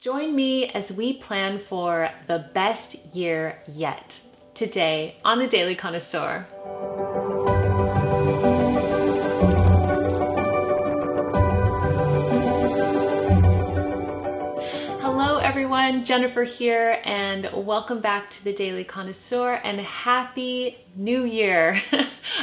Join me as we plan for the best year yet, today on the Daily Connoisseur. Hello everyone, Jennifer here, and welcome back to the Daily Connoisseur, and Happy New Year!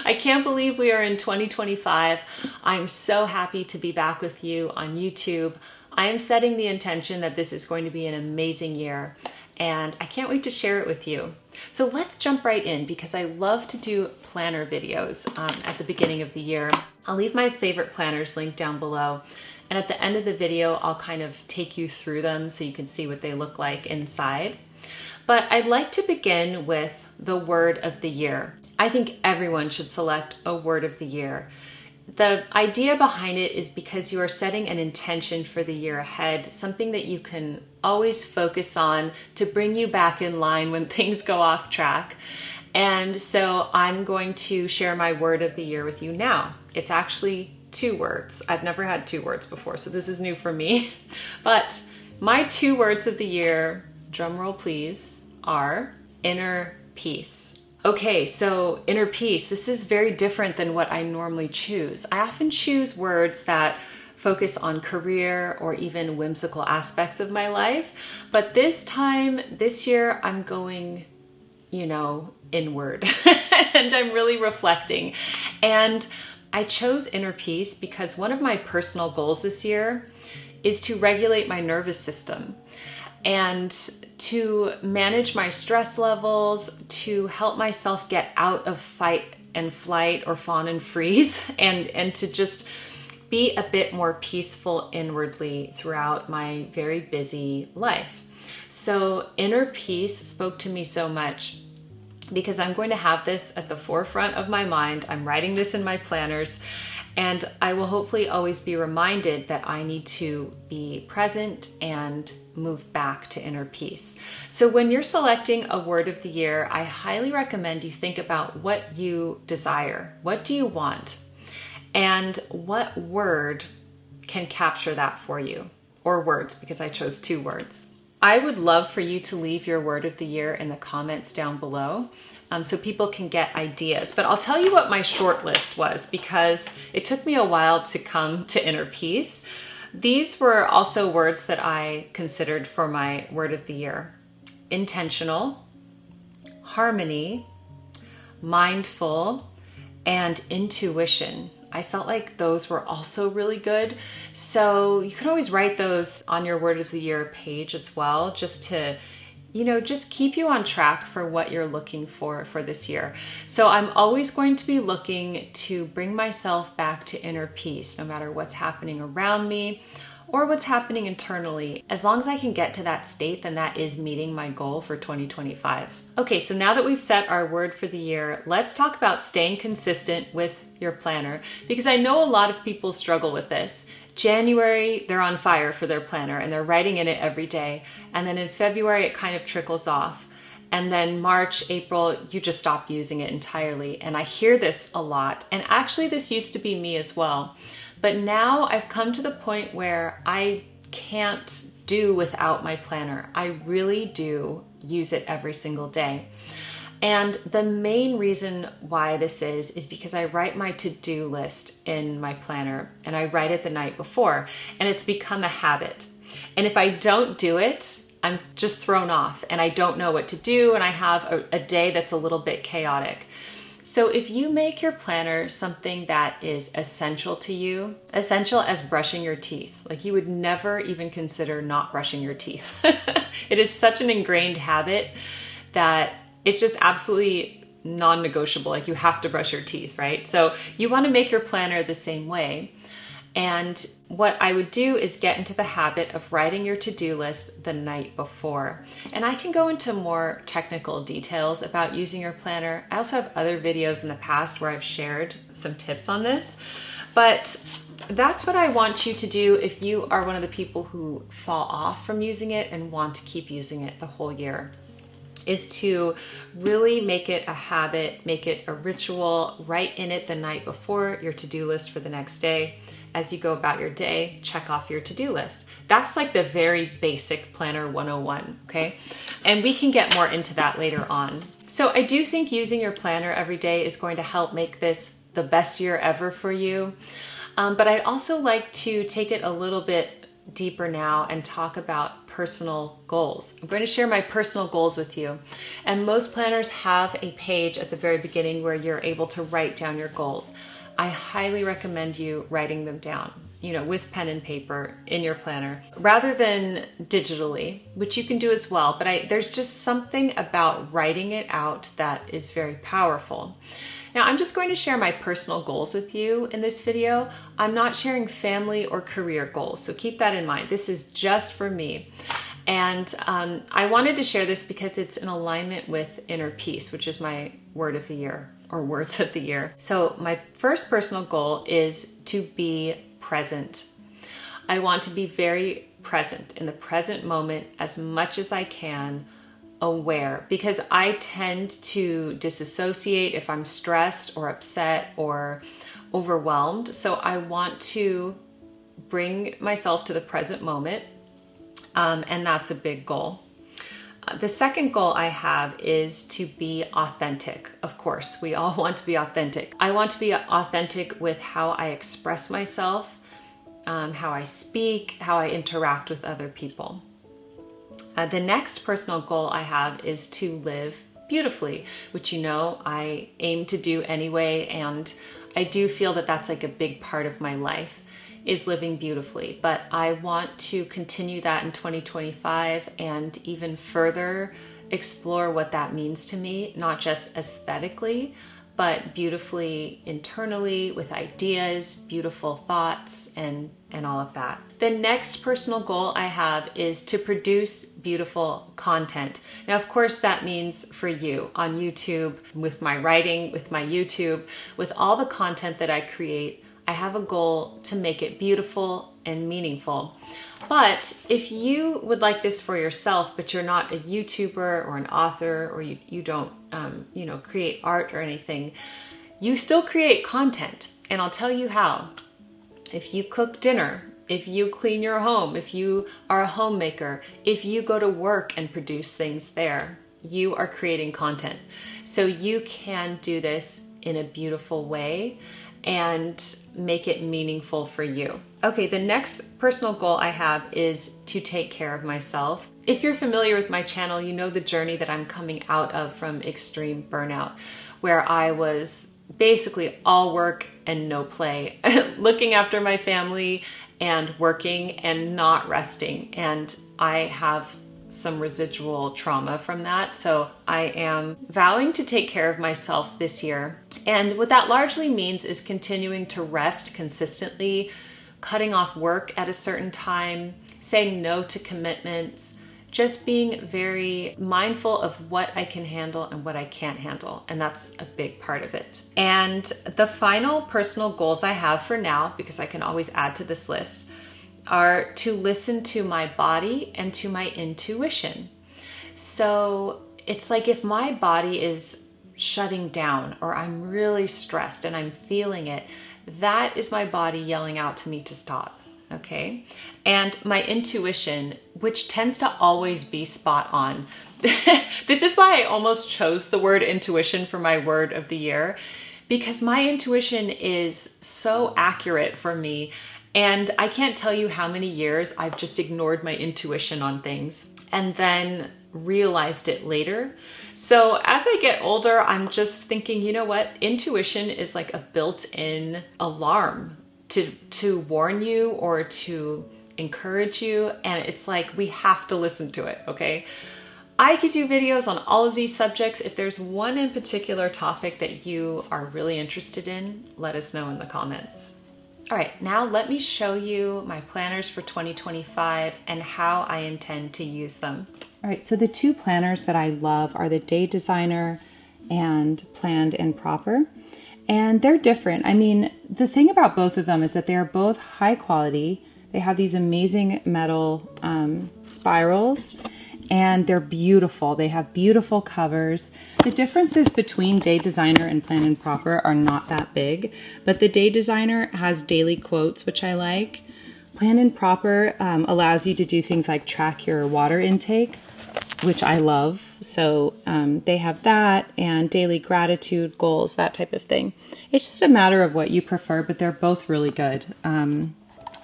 I can't believe we are in 2025. I'm so happy to be back with you on YouTube. I am setting the intention that this is going to be an amazing year, and I can't wait to share it with you. So let's jump right in, because I love to do planner videos at the beginning of the year. I'll leave my favorite planners linked down below, and at the end of the video I'll kind of take you through them so you can see what they look like inside. But I'd like to begin with the word of the year. I think everyone should select a word of the year. The idea behind it is because you are setting an intention for the year ahead, something that you can always focus on to bring you back in line when things go off track. And so I'm going to share my word of the year with you now. It's actually 2 words. I've never had 2 words before, so this is new for me. But my 2 words of the year, drumroll please, are inner peace. Okay, so inner peace, this is very different than what I normally choose. I often choose words that focus on career or even whimsical aspects of my life. But this year, I'm going, inward and I'm really reflecting. And I chose inner peace because one of my personal goals this year is to regulate my nervous system and to manage my stress levels, to help myself get out of fight and flight or fawn and freeze, and to just be a bit more peaceful inwardly throughout my very busy life. So inner peace spoke to me so much because I'm going to have this at the forefront of my mind. I'm writing this in my planners, and I will hopefully always be reminded that I need to be present and move back to inner peace. So when you're selecting a word of the year, I highly recommend you think about what you desire. What do you want? And what word can capture that for you? Or words, because I chose 2 words. I would love for you to leave your word of the year in the comments down below, so people can get ideas. But I'll tell you what my short list was, because it took me a while to come to inner peace. These were also words that I considered for my word of the year: intentional, harmony, mindful, and intuition. I felt like those were also really good. So you could always write those on your word of the year page as well, just to just keep you on track for what you're looking for this year. So I'm always going to be looking to bring myself back to inner peace, no matter what's happening around me or what's happening internally. As long as I can get to that state, then that is meeting my goal for 2025. Okay, so now that we've set our word for the year, let's talk about staying consistent with your planner, because I know a lot of people struggle with this. January, they're on fire for their planner and they're writing in it every day. And then in February, it kind of trickles off. And then March, April, you just stop using it entirely. And I hear this a lot. And actually, this used to be me as well. But now I've come to the point where I can't do without my planner. I really do use it every single day. And the main reason why this is because I write my to-do list in my planner, and I write it the night before, and it's become a habit. And if I don't do it, I'm just thrown off and I don't know what to do, and I have a day that's a little bit chaotic. So if you make your planner something that is essential to you, essential as brushing your teeth, like you would never even consider not brushing your teeth. It is such an ingrained habit that it's just absolutely non-negotiable. Like you have to brush your teeth, right? So you want to make your planner the same way. And what I would do is get into the habit of writing your to-do list the night before. And I can go into more technical details about using your planner. I also have other videos in the past where I've shared some tips on this. But that's what I want you to do if you are one of the people who fall off from using it and want to keep using it the whole year. Is to really make it a habit, make it a ritual, write in it the night before your to-do list for the next day, as you go about your day, check off your to-do list. That's like the very basic Planner 101, okay? And we can get more into that later on. So I do think using your planner every day is going to help make this the best year ever for you. But I'd also like to take it a little bit deeper now and talk about personal goals. I'm going to share my personal goals with you. And most planners have a page at the very beginning where you're able to write down your goals. I highly recommend you writing them down, with pen and paper in your planner rather than digitally, which you can do as well. But there's just something about writing it out that is very powerful. Now, I'm just going to share my personal goals with you in this video. I'm not sharing family or career goals, so keep that in mind. This is just for me. And I wanted to share this because it's in alignment with inner peace, which is my word of the year, or words of the year. So my first personal goal is to be present. I want to be very present in the present moment as much as I can, aware, because I tend to disassociate if I'm stressed or upset or overwhelmed. So I want to bring myself to the present moment, and that's a big goal. The second goal I have is to be authentic. Of course, we all want to be authentic. I want to be authentic with how I express myself, how I speak, how I interact with other people. The next personal goal I have is to live beautifully, which I aim to do anyway, and I do feel that that's like a big part of my life, is living beautifully. But I want to continue that in 2025 and even further explore what that means to me, not just aesthetically, but beautifully internally with ideas, beautiful thoughts, and all of that. The next personal goal I have is to produce beautiful content. Now, of course, that means for you on YouTube, with my writing, with my YouTube, with all the content that I create, I have a goal to make it beautiful and meaningful. But if you would like this for yourself, but you're not a YouTuber or an author, or you don't, create art or anything, you still create content. And I'll tell you how. If you cook dinner, if you clean your home, if you are a homemaker, if you go to work and produce things there, you are creating content. So you can do this in a beautiful way and make it meaningful for you. Okay, the next personal goal I have is to take care of myself. If you're familiar with my channel, you know the journey that I'm coming out of from extreme burnout, where I was basically all work and no play, looking after my family and working and not resting. And I have some residual trauma from that. So I am vowing to take care of myself this year. And what that largely means is continuing to rest consistently, cutting off work at a certain time, saying no to commitments, just being very mindful of what I can handle and what I can't handle. And that's a big part of it. And the final personal goals I have for now, because I can always add to this list, are to listen to my body and to my intuition. So it's like if my body is shutting down or I'm really stressed and I'm feeling it, that is my body yelling out to me to stop, okay? And my intuition, which tends to always be spot on. This is why I almost chose the word intuition for my word of the year, because my intuition is so accurate for me. And I can't tell you how many years I've just ignored my intuition on things and then realized it later. So as I get older, I'm just thinking, you know what? Intuition is like a built-in alarm to warn you or to encourage you. And it's like, we have to listen to it, okay? I could do videos on all of these subjects. If there's one in particular topic that you are really interested in, let us know in the comments. All right, now let me show you my planners for 2025 and how I intend to use them. All right, so the two planners that I love are the Day Designer and Planned and Proper. And they're different. I mean, the thing about both of them is that they're both high quality. They have these amazing metal spirals. and they're beautiful. They have beautiful covers. The differences between Day Designer and Plan and Proper are not that big, but the Day Designer has daily quotes, which I like. Plan and Proper allows you to do things like track your water intake, which I love. So they have that, and daily gratitude goals, that type of thing. It's just a matter of what you prefer, but they're both really good.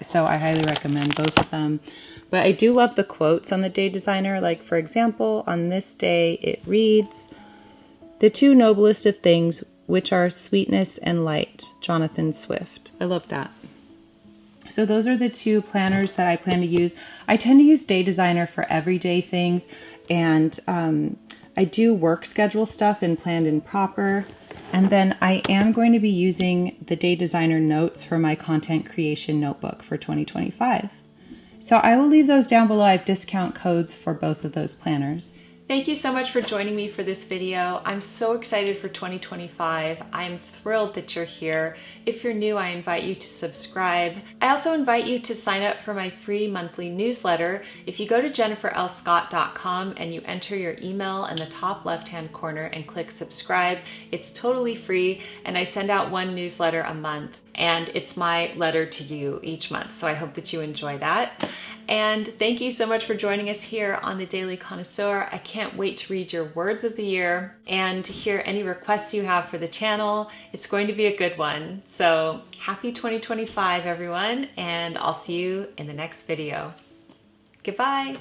So I highly recommend both of them. But I do love the quotes on the Day Designer. Like, for example, on this day, it reads, "The two noblest of things, which are sweetness and light." Jonathan Swift. I love that. So those are the two planners that I plan to use. I tend to use Day Designer for everyday things, and I do work schedule stuff in Planned and Proper. And then I am going to be using the Day Designer notes for my content creation notebook for 2025. So I will leave those down below. I have discount codes for both of those planners. Thank you so much for joining me for this video. I'm so excited for 2025. I'm thrilled that you're here. If you're new, I invite you to subscribe. I also invite you to sign up for my free monthly newsletter. If you go to jenniferlscott.com and you enter your email in the top left-hand corner and click subscribe, it's totally free, and I send out one newsletter a month. And it's my letter to you each month. So I hope that you enjoy that. And thank you so much for joining us here on the Daily Connoisseur. I can't wait to read your words of the year and to hear any requests you have for the channel. It's going to be a good one. So happy 2025, everyone, and I'll see you in the next video. Goodbye.